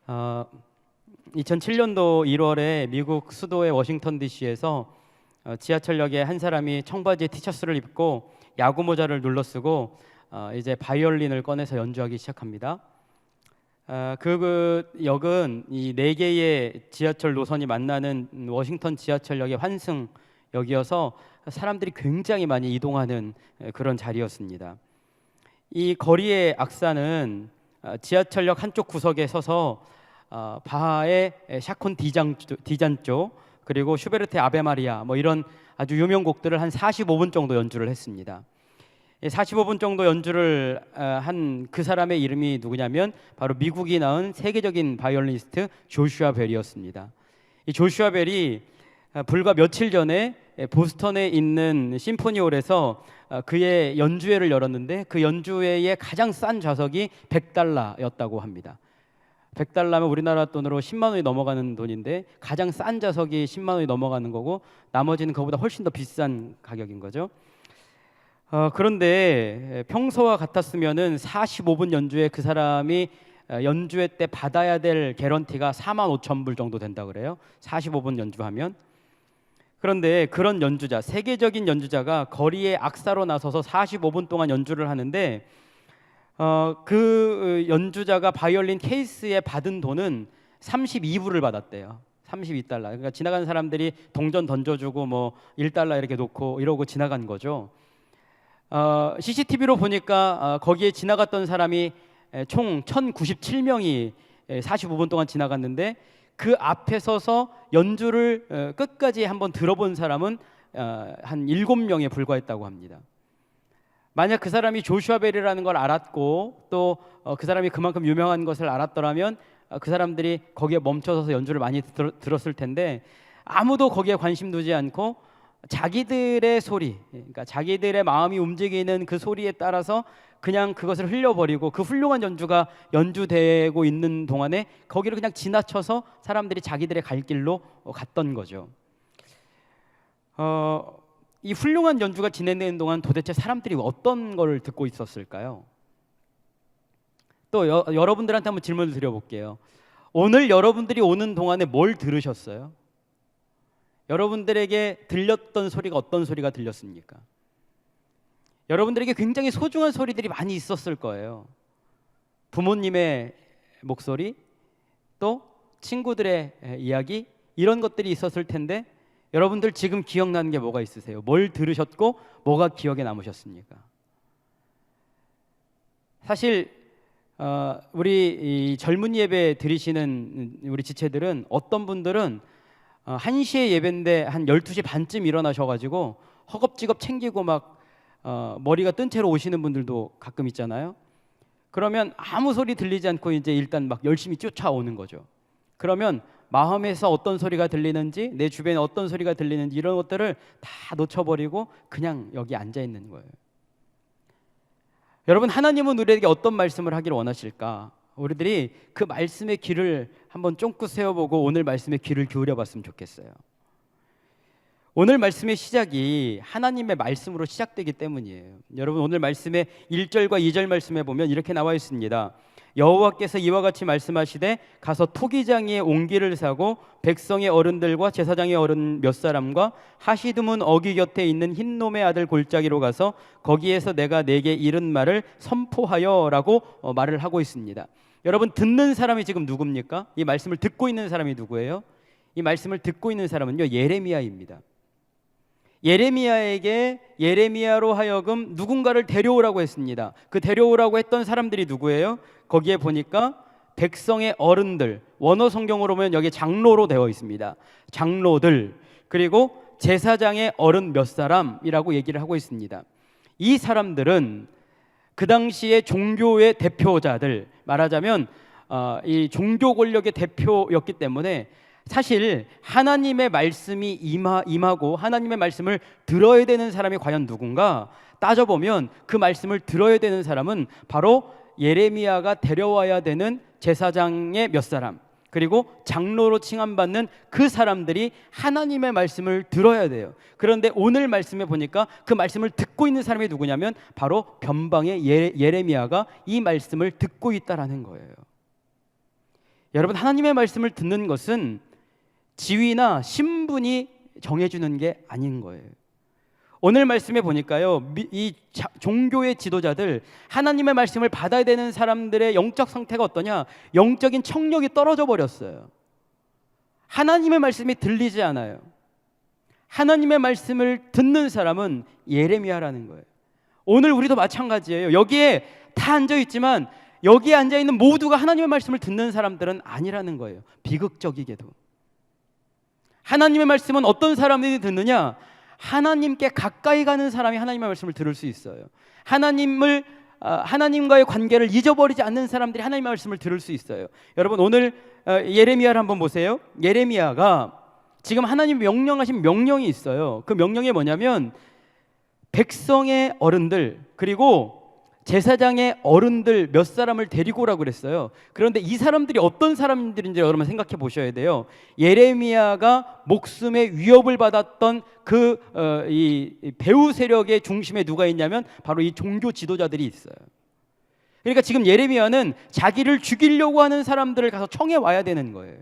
어, 2007년도 1월에 미국 수도의 워싱턴 DC에서 지하철역에 한 사람이 청바지에 티셔츠를 입고 야구 모자를 눌러쓰고 이제 바이올린을 꺼내서 연주하기 시작합니다. 그 역은 이 네 개의 지하철 노선이 만나는 워싱턴 지하철역의 환승역이어서 사람들이 굉장히 많이 이동하는 그런 자리였습니다. 이 거리의 악사는 지하철역 한쪽 구석에 서서 바하의 샤콘 디잔조 그리고 슈베르트의 아베 마리아 뭐 이런 아주 유명 곡들을 한 45분 정도 연주를 했습니다. 45분 정도 연주를 한 그 사람의 이름이 누구냐면 바로 미국이 낳은 세계적인 바이올리니스트 조슈아 벨이었습니다. 이 조슈아 벨이 불과 며칠 전에 보스턴에 있는 심포니홀에서 그의 연주회를 열었는데 그 연주회의 가장 싼 좌석이 $100였다고 합니다. $100면 우리나라 돈으로 10만 원이 넘어가는 돈인데 가장 싼 좌석이 10만 원이 넘어가는 거고 나머지는 그보다 훨씬 더 비싼 가격인 거죠. 그런데 평소와 같았으면은 45분 연주에 그 사람이 연주회 때 받아야 될 개런티가 45,000불 정도 된다 그래요. 45분 연주하면. 그런데 그런 연주자, 세계적인 연주자가 거리에 악사로 나서서 45분 동안 연주를 하는데 그 연주자가 바이올린 케이스에 받은 돈은 32불을 받았대요. 32달러. 그러니까 지나가는 사람들이 동전 던져주고 뭐 $1 이렇게 놓고 이러고 지나간 거죠. CCTV로 보니까 거기에 지나갔던 사람이 총 1097명이 45분 동안 지나갔는데 그 앞에 서서 연주를 끝까지 한번 들어본 사람은 한 7명에 불과했다고 합니다. 만약 그 사람이 조슈아 벨이라는 걸 알았고 또 그 사람이 그만큼 유명한 것을 알았더라면 그 사람들이 거기에 멈춰서서 연주를 많이 들었을 텐데 아무도 거기에 관심 두지 않고 자기들의 소리, 그러니까 자기들의 마음이 움직이는 그 소리에 따라서 그냥 그것을 흘려버리고 그 훌륭한 연주가 연주되고 있는 동안에 거기를 그냥 지나쳐서 사람들이 자기들의 갈 길로 갔던 거죠. 이 훌륭한 연주가 진행되는 동안 도대체 사람들이 어떤 걸 듣고 있었을까요? 또 여러분들한테 한번 질문을 드려볼게요. 오늘 여러분들이 오는 동안에 뭘 들으셨어요? 여러분들에게 들렸던 소리가 어떤 소리가 들렸습니까? 여러분들에게 굉장히 소중한 소리들이 많이 있었을 거예요. 부모님의 목소리, 또 친구들의 이야기, 이런 것들이 있었을 텐데 여러분들 지금 기억나는 게 뭐가 있으세요? 뭘 들으셨고 뭐가 기억에 남으셨습니까? 사실 우리 이 젊은 예배 들으시는 우리 지체들은 어떤 분들은 1시에 예배인데 한 12시 반쯤 일어나셔가지고 허겁지겁 챙기고 막 머리가 뜬 채로 오시는 분들도 가끔 있잖아요. 그러면 아무 소리 들리지 않고 이제 일단 막 열심히 쫓아오는 거죠. 그러면 마음에서 어떤 소리가 들리는지, 내 주변에 어떤 소리가 들리는지 이런 것들을 다 놓쳐버리고 그냥 여기 앉아 있는 거예요. 여러분, 하나님은 우리에게 어떤 말씀을 하기를 원하실까? 우리들이 그 말씀의 귀를 한번 쫑긋 세워보고 오늘 말씀의 귀를 기울여봤으면 좋겠어요. 오늘 말씀의 시작이 하나님의 말씀으로 시작되기 때문이에요. 여러분, 오늘 말씀의 1절과 2절 말씀에 보면 이렇게 나와 있습니다. 여호와께서 이와 같이 말씀하시되 가서 토기장이의 옹기를 사고 백성의 어른들과 제사장의 어른 몇 사람과 하시드문 어귀 곁에 있는 흰놈의 아들 골짜기로 가서 거기에서 내가 네게 이른 말을 선포하여 라고 말을 하고 있습니다. 여러분, 듣는 사람이 지금 누굽니까? 이 말씀을 듣고 있는 사람이 누구예요? 이 말씀을 듣고 있는 사람은요, 예레미야입니다. 예레미야로 하여금 누군가를 데려오라고 했습니다. 그 데려오라고 했던 사람들이 누구예요? 거기에 보니까 백성의 어른들, 원어 성경으로 보면 여기 장로로 되어 있습니다. 장로들, 그리고 제사장의 어른 몇 사람이라고 얘기를 하고 있습니다. 이 사람들은 그 당시에 종교의 대표자들, 말하자면 이 종교 권력의 대표였기 때문에 사실 하나님의 말씀이 임하고 하나님의 말씀을 들어야 되는 사람이 과연 누군가 따져보면 그 말씀을 들어야 되는 사람은 바로 예레미야가 데려와야 되는 제사장의 몇 사람, 그리고 장로로 칭함받는 그 사람들이 하나님의 말씀을 들어야 돼요. 그런데 오늘 말씀에 보니까 그 말씀을 듣고 있는 사람이 누구냐면 바로 변방의 예레미야가 이 말씀을 듣고 있다라는 거예요. 여러분, 하나님의 말씀을 듣는 것은 지위나 신분이 정해주는 게 아닌 거예요. 오늘 말씀에 보니까요, 종교의 지도자들, 하나님의 말씀을 받아야 되는 사람들의 영적 상태가 어떠냐? 영적인 청력이 떨어져 버렸어요. 하나님의 말씀이 들리지 않아요. 하나님의 말씀을 듣는 사람은 예레미야라는 거예요. 오늘 우리도 마찬가지예요. 여기에 다 앉아있지만 여기에 앉아있는 모두가 하나님의 말씀을 듣는 사람들은 아니라는 거예요. 비극적이게도. 하나님의 말씀은 어떤 사람들이 듣느냐? 하나님께 가까이 가는 사람이 하나님의 말씀을 들을 수 있어요. 하나님과의 관계를 잊어버리지 않는 사람들이 하나님의 말씀을 들을 수 있어요. 여러분, 오늘 예레미야를 한번 보세요. 예레미야가 지금 하나님 명령하신 명령이 있어요. 그 명령이 뭐냐면 백성의 어른들 그리고 제사장의 어른들 몇 사람을 데리고 오라고 그랬어요. 그런데 이 사람들이 어떤 사람들인지 여러분 생각해 보셔야 돼요. 예레미야가 목숨의 위협을 받았던 이 배후 세력의 중심에 누가 있냐면 바로 이 종교 지도자들이 있어요. 그러니까 지금 예레미야는 자기를 죽이려고 하는 사람들을 가서 청해 와야 되는 거예요.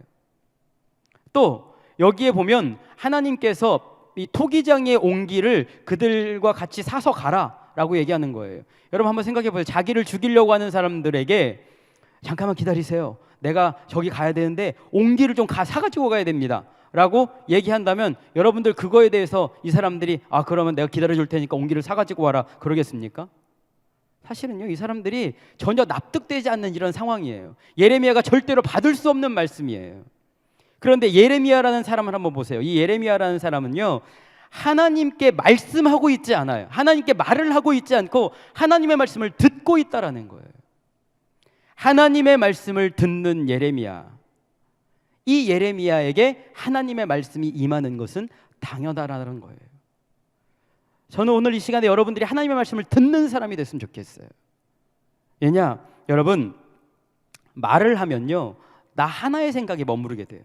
또 여기에 보면 하나님께서 이 토기장의 옹기를 그들과 같이 사서 가라라고 얘기하는 거예요. 여러분 한번 생각해 보세요. 자기를 죽이려고 하는 사람들에게 잠깐만 기다리세요. 내가 저기 가야 되는데 옹기를 좀 사가지고 가야 됩니다 라고 얘기한다면 여러분들 그거에 대해서 이 사람들이 그러면 내가 기다려줄 테니까 옹기를 사가지고 와라 그러겠습니까? 사실은요, 이 사람들이 전혀 납득되지 않는 이런 상황이에요. 예레미야가 절대로 받을 수 없는 말씀이에요. 그런데 예레미야라는 사람을 한번 보세요. 이 예레미야라는 사람은요, 하나님께 말씀하고 있지 않아요. 하나님께 말을 하고 있지 않고 하나님의 말씀을 듣고 있다라는 거예요. 하나님의 말씀을 듣는 예레미야, 이 예레미야에게 하나님의 말씀이 임하는 것은 당연하다는 거예요. 저는 오늘 이 시간에 여러분들이 하나님의 말씀을 듣는 사람이 됐으면 좋겠어요. 왜냐, 여러분, 말을 하면요, 나 하나의 생각에 머무르게 돼요.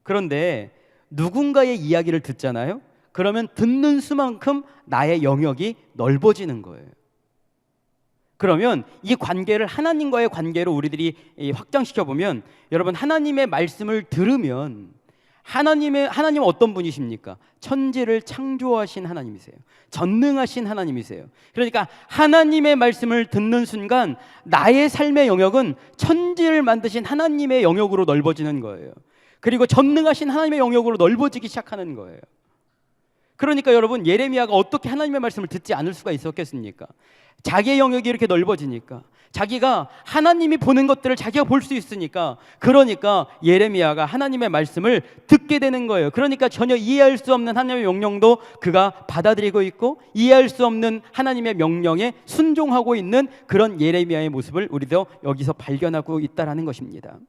그런데 누군가의 이야기를 듣잖아요. 그러면 듣는 수만큼 나의 영역이 넓어지는 거예요. 그러면 이 관계를 하나님과의 관계로 우리들이 확장시켜 보면, 여러분, 하나님의 말씀을 들으면 하나님은 어떤 분이십니까? 천지를 창조하신 하나님이세요. 전능하신 하나님이세요. 그러니까 하나님의 말씀을 듣는 순간 나의 삶의 영역은 천지를 만드신 하나님의 영역으로 넓어지는 거예요. 그리고 전능하신 하나님의 영역으로 넓어지기 시작하는 거예요. 그러니까 여러분, 예레미야가 어떻게 하나님의 말씀을 듣지 않을 수가 있었겠습니까? 자기의 영역이 이렇게 넓어지니까, 자기가 하나님이 보는 것들을 자기가 볼 수 있으니까, 그러니까 예레미야가 하나님의 말씀을 듣게 되는 거예요. 그러니까 전혀 이해할 수 없는 하나님의 명령도 그가 받아들이고 있고, 이해할 수 없는 하나님의 명령에 순종하고 있는 그런 예레미야의 모습을 우리도 여기서 발견하고 있다라는 것입니다.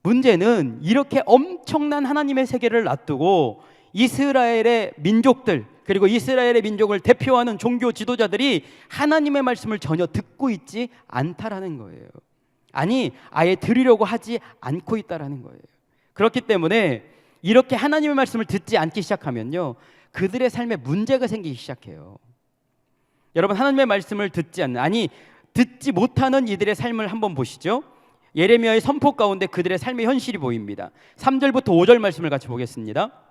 문제는 이렇게 엄청난 하나님의 세계를 놔두고 이스라엘의 민족들, 그리고 이스라엘의 민족을 대표하는 종교 지도자들이 하나님의 말씀을 전혀 듣고 있지 않다라는 거예요. 아니, 아예 들으려고 하지 않고 있다라는 거예요. 그렇기 때문에 이렇게 하나님의 말씀을 듣지 않기 시작하면요, 그들의 삶에 문제가 생기기 시작해요. 여러분, 하나님의 말씀을 듣지 못하는 이들의 삶을 한번 보시죠. 예레미야의 선포 가운데 그들의 삶의 현실이 보입니다. 3절부터 5절 말씀을 같이 보겠습니다.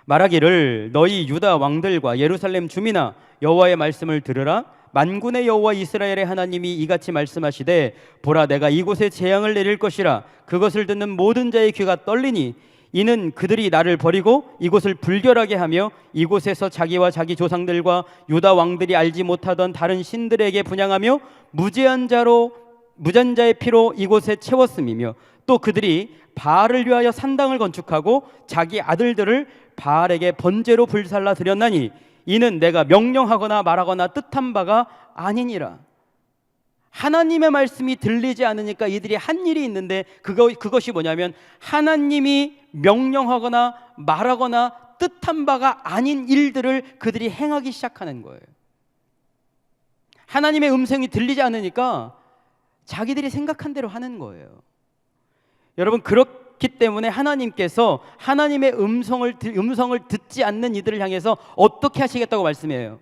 말하기를 너희 유다 왕들과 예루살렘 주민아, 여호와의 말씀을 들으라. 만군의 여호와 이스라엘의 하나님이 이같이 말씀하시되, 보라, 내가 이곳에 재앙을 내릴 것이라. 그것을 듣는 모든 자의 귀가 떨리니 이는 그들이 나를 버리고 이곳을 불결하게 하며 이곳에서 자기와 자기 조상들과 유다 왕들이 알지 못하던 다른 신들에게 분향하며 무죄한 자의 피로 이곳에 채웠음이며, 또 그들이 바알을 위하여 산당을 건축하고 자기 아들들을 바알에게 번제로 불살라 드렸나니 이는 내가 명령하거나 말하거나 뜻한 바가 아니니라. 하나님의 말씀이 들리지 않으니까 이들이 한 일이 있는데 그것이 뭐냐면 하나님이 명령하거나 말하거나 뜻한 바가 아닌 일들을 그들이 행하기 시작하는 거예요. 하나님의 음성이 들리지 않으니까 자기들이 생각한 대로 하는 거예요. 여러분, 그렇기 때문에 하나님께서 하나님의 음성을 듣지 않는 이들을 향해서 어떻게 하시겠다고 말씀해요?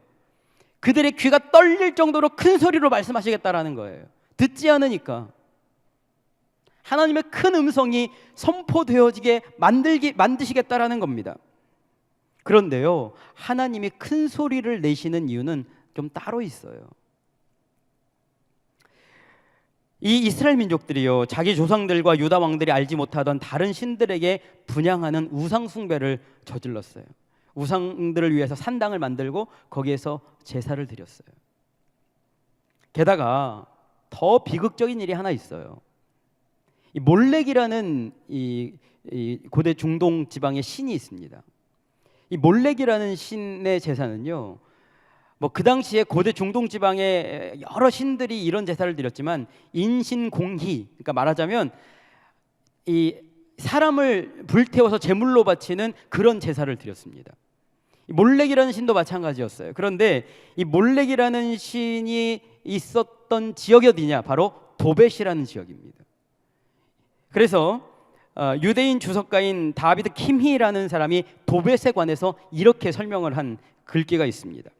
그들의 귀가 떨릴 정도로 큰 소리로 말씀하시겠다라는 거예요. 듣지 않으니까. 하나님의 큰 음성이 선포되어지게 만드시겠다라는 겁니다. 그런데요, 하나님이 큰 소리를 내시는 이유는 좀 따로 있어요. 이 이스라엘 민족들이요, 자기 조상들과 유다 왕들이 알지 못하던 다른 신들에게 분향하는 우상 숭배를 저질렀어요. 우상들을 위해서 산당을 만들고 거기에서 제사를 드렸어요. 게다가 더 비극적인 일이 하나 있어요. 이 몰렉이라는 이 고대 중동 지방의 신이 있습니다. 이 몰렉이라는 신의 제사는요, 뭐 그 당시에 고대 중동 지방에 여러 신들이 이런 제사를 드렸지만 인신공희, 그러니까 말하자면 이 사람을 불태워서 제물로 바치는 그런 제사를 드렸습니다. 몰렉이라는 신도 마찬가지였어요. 그런데 이 몰렉이라는 신이 있었던 지역이 어디냐? 바로 도벳이라는 지역입니다. 그래서 유대인 주석가인 다비드 킴히라는 사람이 도벳에 관해서 이렇게 설명을 한 글귀가 있습니다.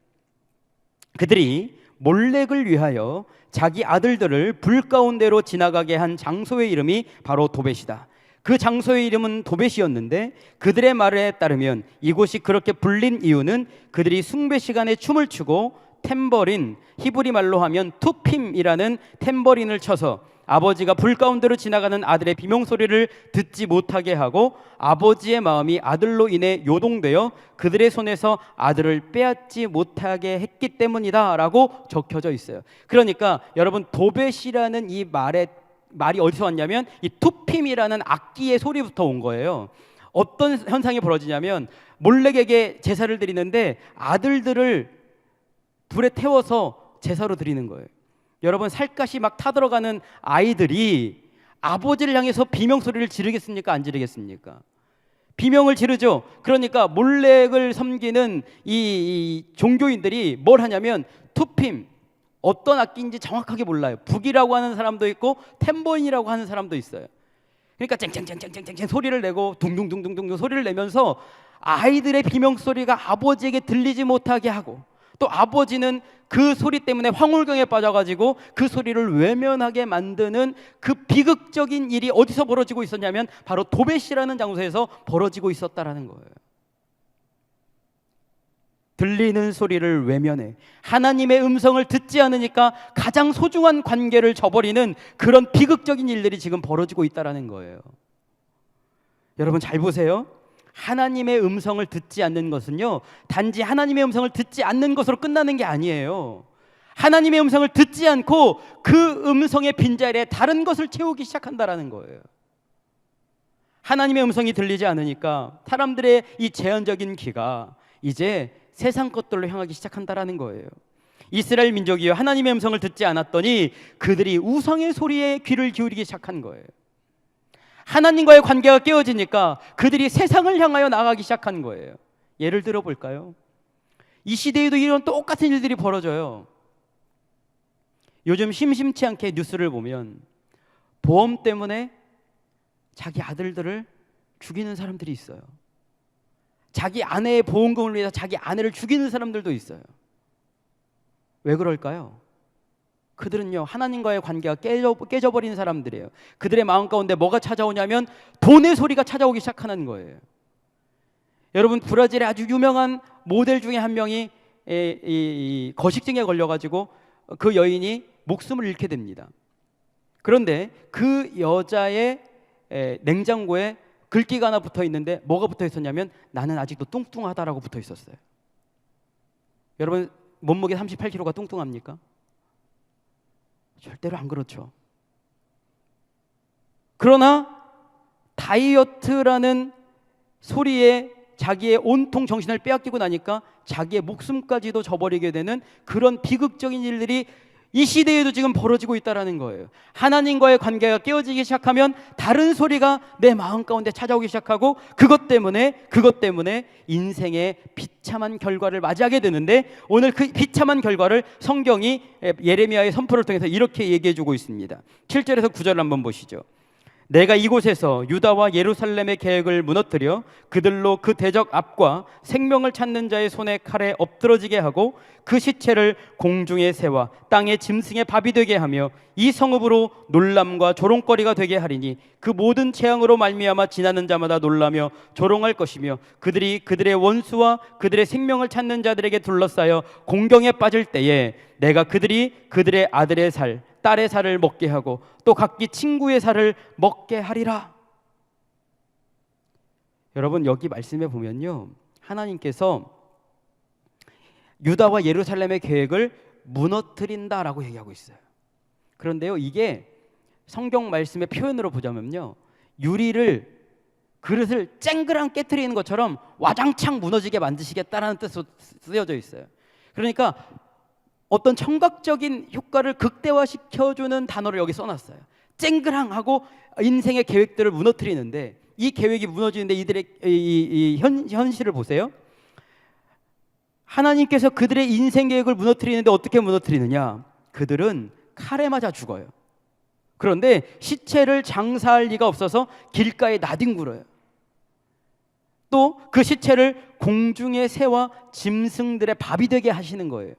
그들이 몰렉을 위하여 자기 아들들을 불 가운데로 지나가게 한 장소의 이름이 바로 도벳이다. 그 장소의 이름은 도벳이었는데 그들의 말에 따르면 이곳이 그렇게 불린 이유는 그들이 숭배 시간에 춤을 추고 탬버린, 히브리 말로 하면 투핌이라는 탬버린을 쳐서 아버지가 불 가운데로 지나가는 아들의 비명소리를 듣지 못하게 하고 아버지의 마음이 아들로 인해 요동되어 그들의 손에서 아들을 빼앗지 못하게 했기 때문이다 라고 적혀져 있어요. 그러니까 여러분, 도벳이라는 이 말이 어디서 왔냐면 이 투핌이라는 악기의 소리부터 온 거예요. 어떤 현상이 벌어지냐면 몰렉에게 제사를 드리는데 아들들을 불에 태워서 제사로 드리는 거예요. 여러분, 살갗이 막 타들어가는 아이들이 아버지를 향해서 비명소리를 지르겠습니까? 안 지르겠습니까? 비명을 지르죠. 그러니까 몰렉을 섬기는 이 종교인들이 뭘 하냐면 투핌, 어떤 악기인지 정확하게 몰라요. 북이라고 하는 사람도 있고 탬버린이라고 하는 사람도 있어요. 그러니까 쨍쨍쨍쨍쨍쨍 소리를 내고 둥둥둥둥둥 소리를 내면서 아이들의 비명소리가 아버지에게 들리지 못하게 하고, 또 아버지는 그 소리 때문에 황홀경에 빠져가지고 그 소리를 외면하게 만드는 그 비극적인 일이 어디서 벌어지고 있었냐면 바로 도벳이라는 장소에서 벌어지고 있었다라는 거예요. 들리는 소리를 외면해 하나님의 음성을 듣지 않으니까 가장 소중한 관계를 저버리는 그런 비극적인 일들이 지금 벌어지고 있다라는 거예요. 여러분, 잘 보세요. 하나님의 음성을 듣지 않는 것은요, 단지 하나님의 음성을 듣지 않는 것으로 끝나는 게 아니에요. 하나님의 음성을 듣지 않고 그 음성의 빈자리에 다른 것을 채우기 시작한다라는 거예요. 하나님의 음성이 들리지 않으니까 사람들의 이 제한적인 귀가 이제 세상 것들로 향하기 시작한다라는 거예요. 이스라엘 민족이요, 하나님의 음성을 듣지 않았더니 그들이 우상의 소리에 귀를 기울이기 시작한 거예요. 하나님과의 관계가 깨어지니까 그들이 세상을 향하여 나가기 시작한 거예요. 예를 들어 볼까요? 이 시대에도 이런 똑같은 일들이 벌어져요. 요즘 심심치 않게 뉴스를 보면 보험 때문에 자기 아들들을 죽이는 사람들이 있어요. 자기 아내의 보험금을 위해서 자기 아내를 죽이는 사람들도 있어요. 왜 그럴까요? 그들은요, 하나님과의 관계가 깨져버린 사람들이에요. 그들의 마음 가운데 뭐가 찾아오냐면 돈의 소리가 찾아오기 시작하는 거예요. 여러분, 브라질의 아주 유명한 모델 중에 한 명이 이 거식증에 걸려가지고 그 여인이 목숨을 잃게 됩니다. 그런데 그 여자의 냉장고에 글귀가 하나 붙어 있는데 뭐가 붙어 있었냐면 나는 아직도 뚱뚱하다라고 붙어 있었어요. 여러분, 몸무게 38kg가 뚱뚱합니까? 절대로 안 그렇죠. 그러나 다이어트라는 소리에 자기의 온통 정신을 빼앗기고 나니까 자기의 목숨까지도 저버리게 되는 그런 비극적인 일들이 이 시대에도 지금 벌어지고 있다는 거예요. 하나님과의 관계가 깨어지기 시작하면 다른 소리가 내 마음 가운데 찾아오기 시작하고 그것 때문에 인생의 비참한 결과를 맞이하게 되는데, 오늘 그 비참한 결과를 성경이 예레미야의 선포를 통해서 이렇게 얘기해 주고 있습니다. 7절에서 9절을 한번 보시죠. 내가 이곳에서 유다와 예루살렘의 계획을 무너뜨려 그들로 그 대적 앞과 생명을 찾는 자의 손에 칼에 엎드러지게 하고 그 시체를 공중의 새와 땅의 짐승의 밥이 되게 하며 이 성읍으로 놀람과 조롱거리가 되게 하리니 그 모든 재앙으로 말미암아 지나는 자마다 놀라며 조롱할 것이며 그들이 그들의 원수와 그들의 생명을 찾는 자들에게 둘러싸여 공경에 빠질 때에 내가 그들의 아들의 살 딸의 살을 먹게 하고 또 각기 친구의 살을 먹게 하리라. 여러분, 여기 말씀에 보면요, 하나님께서 유다와 예루살렘의 계획을 무너뜨린다라고 얘기하고 있어요. 그런데요, 이게 성경 말씀의 표현으로 보자면요, 그릇을 쨍그랑 깨트리는 것처럼 와장창 무너지게 만드시겠다라는 뜻으로 쓰여져 있어요. 그러니까 어떤 청각적인 효과를 극대화시켜주는 단어를 여기 써놨어요. 쨍그랑하고 인생의 계획들을 무너뜨리는데, 이 계획이 무너지는데 이들의 이 현실을 보세요. 하나님께서 그들의 인생 계획을 무너뜨리는데 어떻게 무너뜨리느냐? 그들은 칼에 맞아 죽어요. 그런데 시체를 장사할 리가 없어서 길가에 나뒹굴어요. 또 그 시체를 공중의 새와 짐승들의 밥이 되게 하시는 거예요.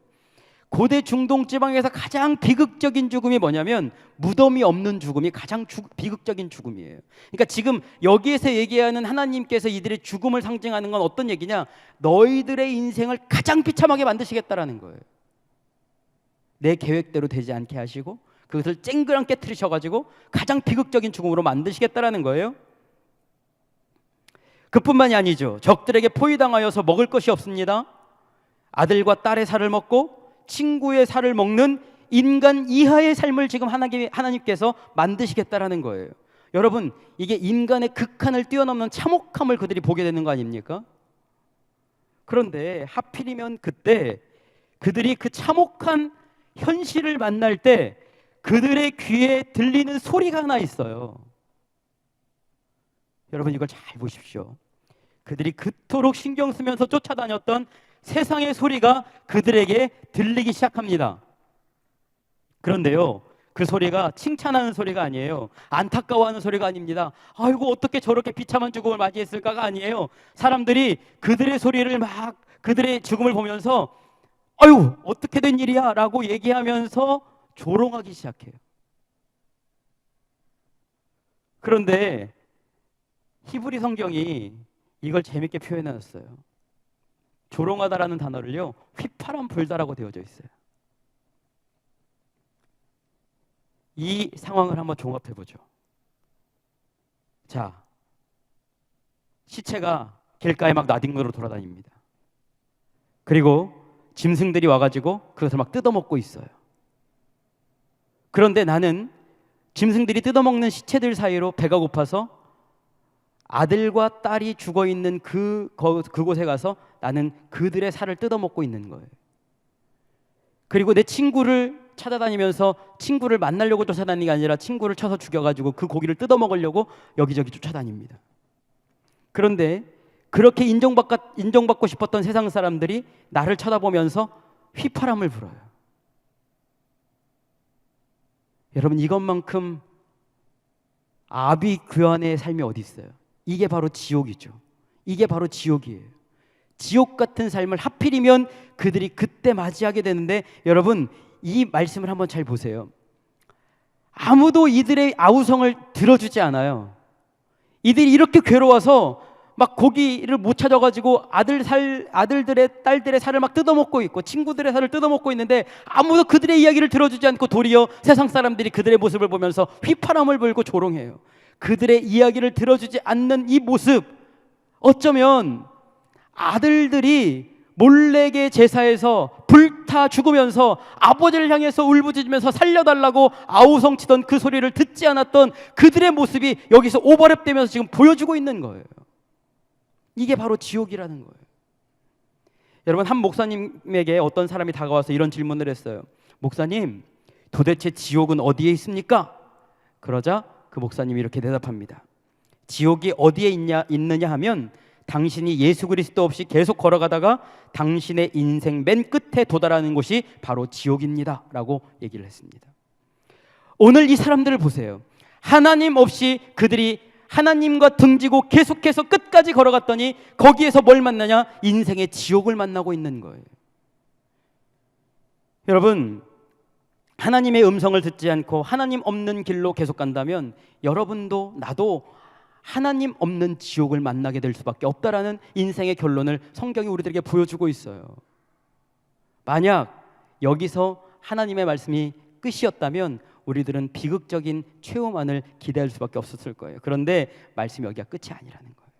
고대 중동 지방에서 가장 비극적인 죽음이 뭐냐면 무덤이 없는 죽음이 가장 비극적인 죽음이에요. 그러니까 지금 여기에서 얘기하는 하나님께서 이들의 죽음을 상징하는 건 어떤 얘기냐? 너희들의 인생을 가장 비참하게 만드시겠다라는 거예요. 내 계획대로 되지 않게 하시고 그것을 쨍그랑 깨트리셔가지고 가장 비극적인 죽음으로 만드시겠다라는 거예요. 그뿐만이 아니죠. 적들에게 포위당하여서 먹을 것이 없습니다. 아들과 딸의 살을 먹고 친구의 살을 먹는 인간 이하의 삶을 지금 하나님께서 만드시겠다라는 거예요. 여러분, 이게 인간의 극한을 뛰어넘는 참혹함을 그들이 보게 되는 거 아닙니까? 그런데 하필이면 그때 그들이 그 참혹한 현실을 만날 때 그들의 귀에 들리는 소리가 하나 있어요. 여러분, 이걸 잘 보십시오. 그들이 그토록 신경 쓰면서 쫓아다녔던 세상의 소리가 그들에게 들리기 시작합니다. 그런데요, 그 소리가 칭찬하는 소리가 아니에요. 안타까워하는 소리가 아닙니다. 아이고, 어떻게 저렇게 비참한 죽음을 맞이했을까가 아니에요. 사람들이 그들의 소리를 그들의 죽음을 보면서 아유, 어떻게 된 일이야 라고 얘기하면서 조롱하기 시작해요. 그런데 히브리 성경이 이걸 재밌게 표현해놨어요. 조롱하다라는 단어를요, 휘파람 불다라고 되어져 있어요. 이 상황을 한번 종합해보죠. 자, 시체가 길가에 막 나뒹굴어 돌아다닙니다. 그리고 짐승들이 와가지고 그것을 막 뜯어먹고 있어요. 그런데 나는 짐승들이 뜯어먹는 시체들 사이로 배가 고파서 아들과 딸이 죽어있는 그곳에 가서 나는 그들의 살을 뜯어먹고 있는 거예요. 그리고 내 친구를 찾아다니면서 친구를 만나려고 쫓아다니는 게 아니라 친구를 쳐서 죽여가지고 그 고기를 뜯어먹으려고 여기저기 쫓아다닙니다. 그런데 그렇게 인정받고 싶었던 세상 사람들이 나를 쳐다보면서 휘파람을 불어요. 여러분, 이것만큼 아비규환의 삶이 어디 있어요? 이게 바로 지옥이죠. 이게 바로 지옥이에요. 지옥 같은 삶을 하필이면 그들이 그때 맞이하게 되는데, 여러분, 이 말씀을 한번 잘 보세요. 아무도 이들의 아우성을 들어주지 않아요. 이들이 이렇게 괴로워서 막 고기를 못 찾아가지고 아들들의 딸들의 살을 막 뜯어먹고 있고 친구들의 살을 뜯어먹고 있는데 아무도 그들의 이야기를 들어주지 않고 도리어 세상 사람들이 그들의 모습을 보면서 휘파람을 불고 조롱해요. 그들의 이야기를 들어주지 않는 이 모습, 어쩌면 아들들이 몰래게 제사에서 불타 죽으면서 아버지를 향해서 울부짖으면서 살려달라고 아우성치던 그 소리를 듣지 않았던 그들의 모습이 여기서 오버랩되면서 지금 보여주고 있는 거예요. 이게 바로 지옥이라는 거예요. 여러분, 한 목사님에게 어떤 사람이 다가와서 이런 질문을 했어요. 목사님, 도대체 지옥은 어디에 있습니까? 그러자 그 목사님이 이렇게 대답합니다. 지옥이 어디에 있느냐 하면 당신이 예수 그리스도 없이 계속 걸어가다가 당신의 인생 맨 끝에 도달하는 곳이 바로 지옥입니다 라고 얘기를 했습니다. 오늘 이 사람들을 보세요. 하나님 없이 그들이 하나님과 등지고 계속해서 끝까지 걸어갔더니 거기에서 뭘 만나냐? 인생의 지옥을 만나고 있는 거예요. 여러분, 하나님의 음성을 듣지 않고 하나님 없는 길로 계속 간다면 여러분도 나도 하나님 없는 지옥을 만나게 될 수밖에 없다라는 인생의 결론을 성경이 우리들에게 보여주고 있어요. 만약 여기서 하나님의 말씀이 끝이었다면 우리들은 비극적인 최후만을 기대할 수밖에 없었을 거예요. 그런데 말씀이 여기가 끝이 아니라는 거예요.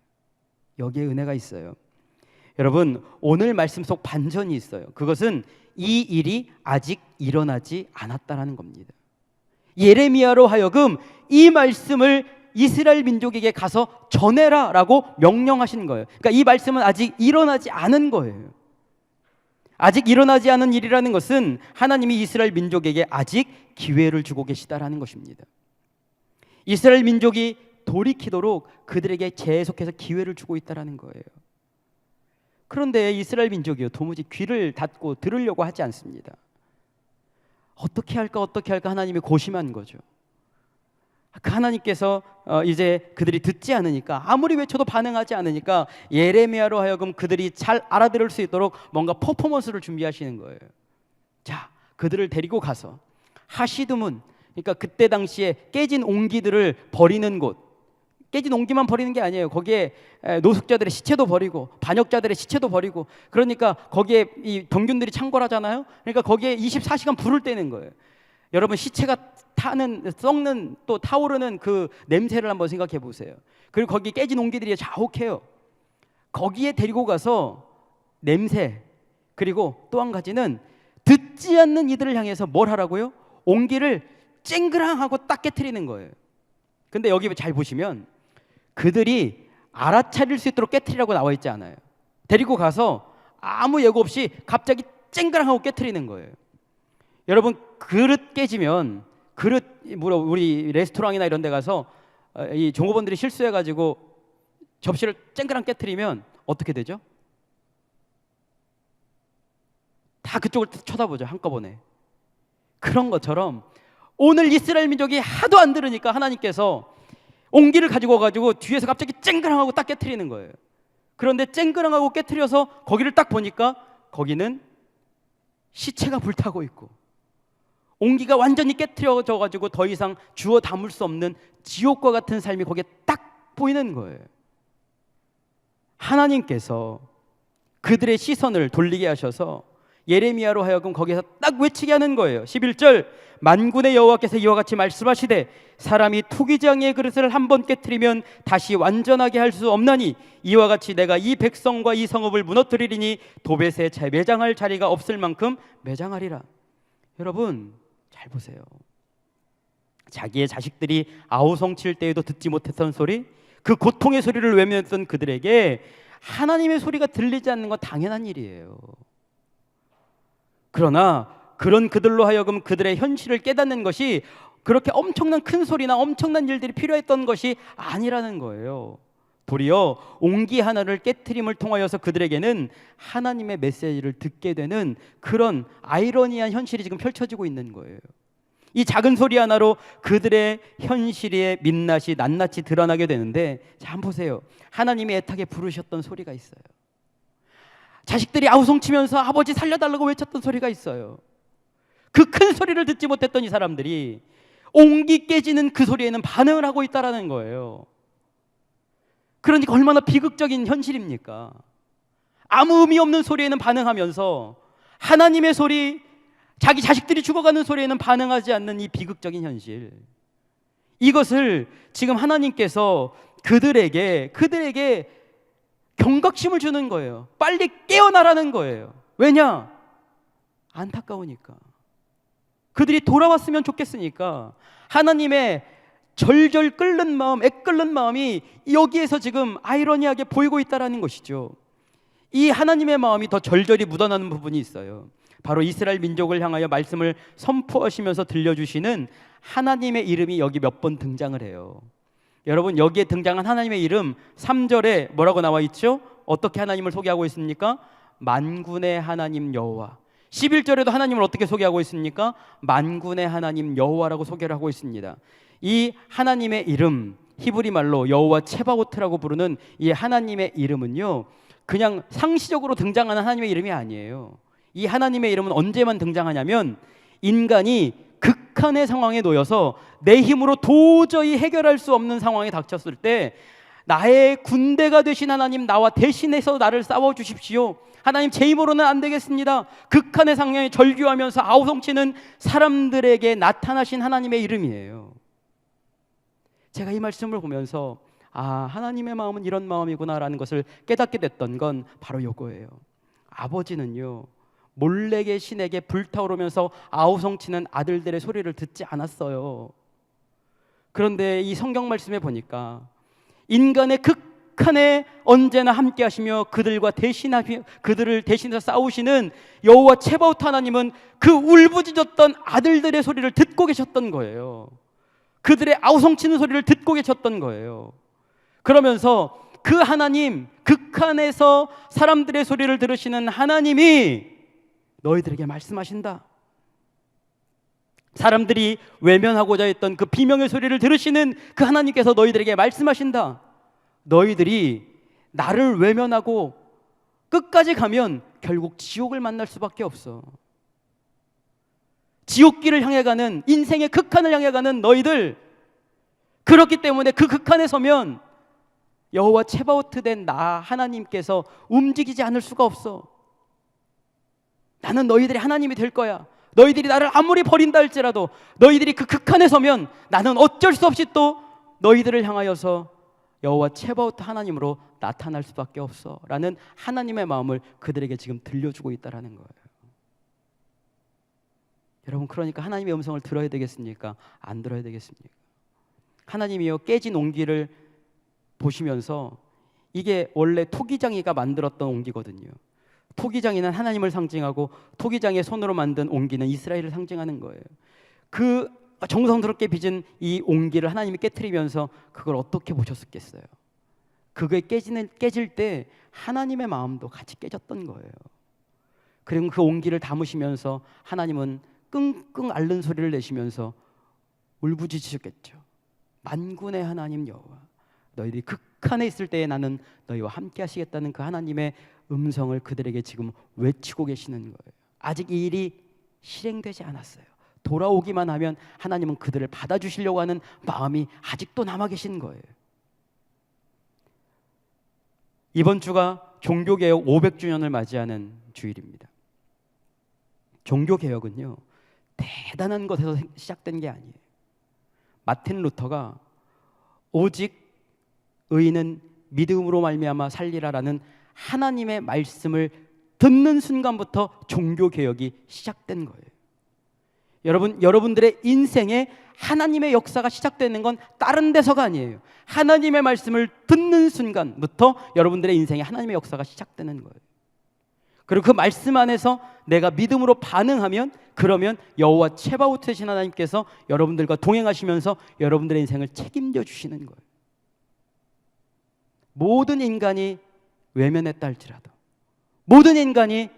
여기에 은혜가 있어요. 여러분, 오늘 말씀 속 반전이 있어요. 그것은 이 일이 아직 일어나지 않았다라는 겁니다. 예레미야로 하여금 이 말씀을 이스라엘 민족에게 가서 전해라 라고 명령하신 거예요. 그러니까 이 말씀은 아직 일어나지 않은 거예요. 아직 일어나지 않은 일이라는 것은 하나님이 이스라엘 민족에게 아직 기회를 주고 계시다라는 것입니다. 이스라엘 민족이 돌이키도록 그들에게 계속해서 기회를 주고 있다라는 거예요. 그런데 이스라엘 민족이요, 도무지 귀를 닫고 들으려고 하지 않습니다. 어떻게 할까 하나님이 고심한 거죠. 그 하나님께서 이제 그들이 듣지 않으니까, 아무리 외쳐도 반응하지 않으니까 예레미야로 하여금 그들이 잘 알아들을 수 있도록 뭔가 퍼포먼스를 준비하시는 거예요. 자, 그들을 데리고 가서 하시드문, 그러니까 그때 당시에 깨진 옹기들을 버리는 곳, 깨진 옹기만 버리는 게 아니에요. 거기에 노숙자들의 시체도 버리고 반역자들의 시체도 버리고, 그러니까 거기에 이 병균들이 창궐하잖아요. 그러니까 거기에 24시간 불을 떼는 거예요. 여러분, 시체가 타는, 썩는, 또 타오르는 그 냄새를 한번 생각해 보세요. 그리고 거기 깨진 옹기들이 자욱해요. 거기에 데리고 가서 냄새, 그리고 또 한 가지는 듣지 않는 이들을 향해서 뭘 하라고요? 옹기를 쨍그랑하고 딱 깨트리는 거예요. 근데 여기 잘 보시면 그들이 알아차릴 수 있도록 깨트리라고 나와 있지 않아요. 데리고 가서 아무 예고 없이 갑자기 쨍그랑하고 깨트리는 거예요. 여러분, 그릇 깨지면, 그릇, 우리 레스토랑이나 이런 데 가서 이 종업원들이 실수해가지고 접시를 쨍그랑 깨트리면 어떻게 되죠? 다 그쪽을 쳐다보죠, 한꺼번에. 그런 것처럼 오늘 이스라엘 민족이 하도 안 들으니까 하나님께서 옹기를 가지고 가지고 뒤에서 갑자기 쨍그랑하고 딱 깨트리는 거예요. 그런데 쨍그랑하고 깨트려서 거기를 딱 보니까 거기는 시체가 불타고 있고 옹기가 완전히 깨트려져 가지고 더 이상 주워 담을 수 없는 지옥과 같은 삶이 거기에 딱 보이는 거예요. 하나님께서 그들의 시선을 돌리게 하셔서 예레미야로 하여금 거기서 딱 외치게 하는 거예요. 11절, 만군의 여호와께서 이와 같이 말씀하시되 사람이 투기장의 그릇을 한번 깨트리면 다시 완전하게 할 수 없나니 이와 같이 내가 이 백성과 이 성읍을 무너뜨리리니 도벳에 매장할 자리가 없을 만큼 매장하리라. 여러분, 잘 보세요. 자기의 자식들이 아우성칠 때에도 듣지 못했던 소리, 그 고통의 소리를 외면했던 그들에게 하나님의 소리가 들리지 않는 건 당연한 일이에요. 그러나 그런 그들로 하여금 그들의 현실을 깨닫는 것이 그렇게 엄청난 큰 소리나 엄청난 일들이 필요했던 것이 아니라는 거예요. 도리어 옹기 하나를 깨트림을 통하여서 그들에게는 하나님의 메시지를 듣게 되는 그런 아이러니한 현실이 지금 펼쳐지고 있는 거예요. 이 작은 소리 하나로 그들의 현실의 민낯이 낱낱이 드러나게 되는데, 자, 한번 보세요. 하나님이 애타게 부르셨던 소리가 있어요. 자식들이 아우성치면서 아버지 살려달라고 외쳤던 소리가 있어요. 그 큰 소리를 듣지 못했던 이 사람들이 옹기 깨지는 그 소리에는 반응을 하고 있다라는 거예요. 그러니까 얼마나 비극적인 현실입니까? 아무 의미 없는 소리에는 반응하면서 하나님의 소리, 자기 자식들이 죽어가는 소리에는 반응하지 않는 이 비극적인 현실, 이것을 지금 하나님께서 그들에게 경각심을 주는 거예요. 빨리 깨어나라는 거예요. 왜냐? 안타까우니까. 그들이 돌아왔으면 좋겠으니까. 하나님의 절절 끓는 마음, 애끓는 마음이 여기에서 지금 아이러니하게 보이고 있다는 것이죠. 이 하나님의 마음이 더 절절히 묻어나는 부분이 있어요. 바로 이스라엘 민족을 향하여 말씀을 선포하시면서 들려주시는 하나님의 이름이 여기 몇 번 등장을 해요. 여러분, 여기에 등장한 하나님의 이름 3절에 뭐라고 나와 있죠? 어떻게 하나님을 소개하고 있습니까? 만군의 하나님 여호와. 11절에도 하나님을 어떻게 소개하고 있습니까? 만군의 하나님 여호와라고 소개를 하고 있습니다. 이 하나님의 이름, 히브리 말로 여호와 체바오트라고 부르는 이 하나님의 이름은요, 그냥 상시적으로 등장하는 하나님의 이름이 아니에요. 이 하나님의 이름은 언제만 등장하냐면 인간이 극한의 상황에 놓여서 내 힘으로 도저히 해결할 수 없는 상황에 닥쳤을 때 나의 군대가 되신 하나님, 나와 대신해서 나를 싸워주십시오. 하나님, 제 힘으로는 안 되겠습니다. 극한의 상황에 절규하면서 아우성치는 사람들에게 나타나신 하나님의 이름이에요. 제가 이 말씀을 보면서 하나님의 마음은 이런 마음이구나라는 것을 깨닫게 됐던 건 바로 이거예요. 아버지는요, 몰래게 신에게 불타오르면서 아우성치는 아들들의 소리를 듣지 않았어요. 그런데 이 성경 말씀에 보니까 인간의 극한에 언제나 함께 하시며 그들을 대신해서 싸우시는 여호와 체바오트 하나님은 그 울부짖었던 아들들의 소리를 듣고 계셨던 거예요. 그들의 아우성치는 소리를 듣고 계셨던 거예요. 그러면서 그 하나님, 극한에서 사람들의 소리를 들으시는 하나님이 너희들에게 말씀하신다. 사람들이 외면하고자 했던 그 비명의 소리를 들으시는 그 하나님께서 너희들에게 말씀하신다. 너희들이 나를 외면하고 끝까지 가면 결국 지옥을 만날 수밖에 없어. 지옥길을 향해 가는, 인생의 극한을 향해 가는 너희들, 그렇기 때문에 그 극한에 서면 여호와 체바오트 된 나 하나님께서 움직이지 않을 수가 없어. 나는 너희들의 하나님이 될 거야. 너희들이 나를 아무리 버린다 할지라도 너희들이 그 극한에 서면 나는 어쩔 수 없이 또 너희들을 향하여서 여호와 체바오트 하나님으로 나타날 수밖에 없어 라는 하나님의 마음을 그들에게 지금 들려주고 있다는 거예요. 여러분, 그러니까 하나님의 음성을 들어야 되겠습니까? 안 들어야 되겠습니까? 하나님이요, 깨진 옹기를 보시면서 이게 원래 토기장이가 만들었던 옹기거든요. 토기장이는 하나님을 상징하고 토기장의 손으로 만든 옹기는 이스라엘을 상징하는 거예요. 그 정성스럽게 빚은 이 옹기를 하나님이 깨트리면서 그걸 어떻게 보셨겠어요? 그게 깨질 때 하나님의 마음도 같이 깨졌던 거예요. 그리고 그 옹기를 담으시면서 하나님은 끙끙 앓는 소리를 내시면서 울부짖으셨겠죠. 만군의 하나님 여호와, 너희들이 극한에 있을 때에 나는 너희와 함께 하시겠다는 그 하나님의 음성을 그들에게 지금 외치고 계시는 거예요. 아직 이 일이 실행되지 않았어요. 돌아오기만 하면 하나님은 그들을 받아주시려고 하는 마음이 아직도 남아 계신 거예요. 이번 주가 종교개혁 500주년을 맞이하는 주일입니다. 종교개혁은요, 대단한 것에서 시작된 게 아니에요. 마틴 루터가 오직 의인은 믿음으로 말미암아 살리라라는 하나님의 말씀을 듣는 순간부터 종교개혁이 시작된 거예요. 여러분들의 인생에 하나님의 역사가 시작되는 건 다른 데서가 아니에요. 하나님의 말씀을 듣는 순간부터 여러분들의 인생에 하나님의 역사가 시작되는 거예요. 그리고 그 말씀 안에서 내가 믿음으로 반응하면, 그러면 여호와 체바오트 되신 하나님께서 여러분들과 동행하시면서 여러분들의 인생을 책임져 주시는 거예요. 모든 인간이 외면했다 할지라도, 모든 인간이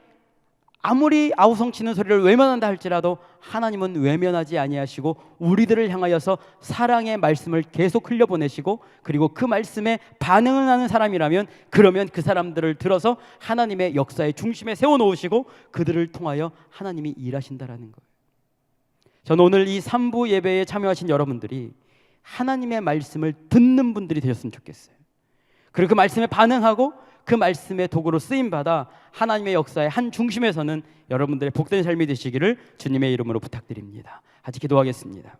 아무리 아우성치는 소리를 외면한다 할지라도 하나님은 외면하지 아니하시고 우리들을 향하여서 사랑의 말씀을 계속 흘려보내시고, 그리고 그 말씀에 반응을 하는 사람이라면 그러면 그 사람들을 들어서 하나님의 역사의 중심에 세워놓으시고 그들을 통하여 하나님이 일하신다라는 거예요. 저는 오늘 이 3부 예배에 참여하신 여러분들이 하나님의 말씀을 듣는 분들이 되셨으면 좋겠어요. 그리고 그 말씀에 반응하고 그 말씀의 도구로 쓰임받아 하나님의 역사의 한 중심에서는 여러분들의 복된 삶이 되시기를 주님의 이름으로 부탁드립니다. 같이 기도하겠습니다.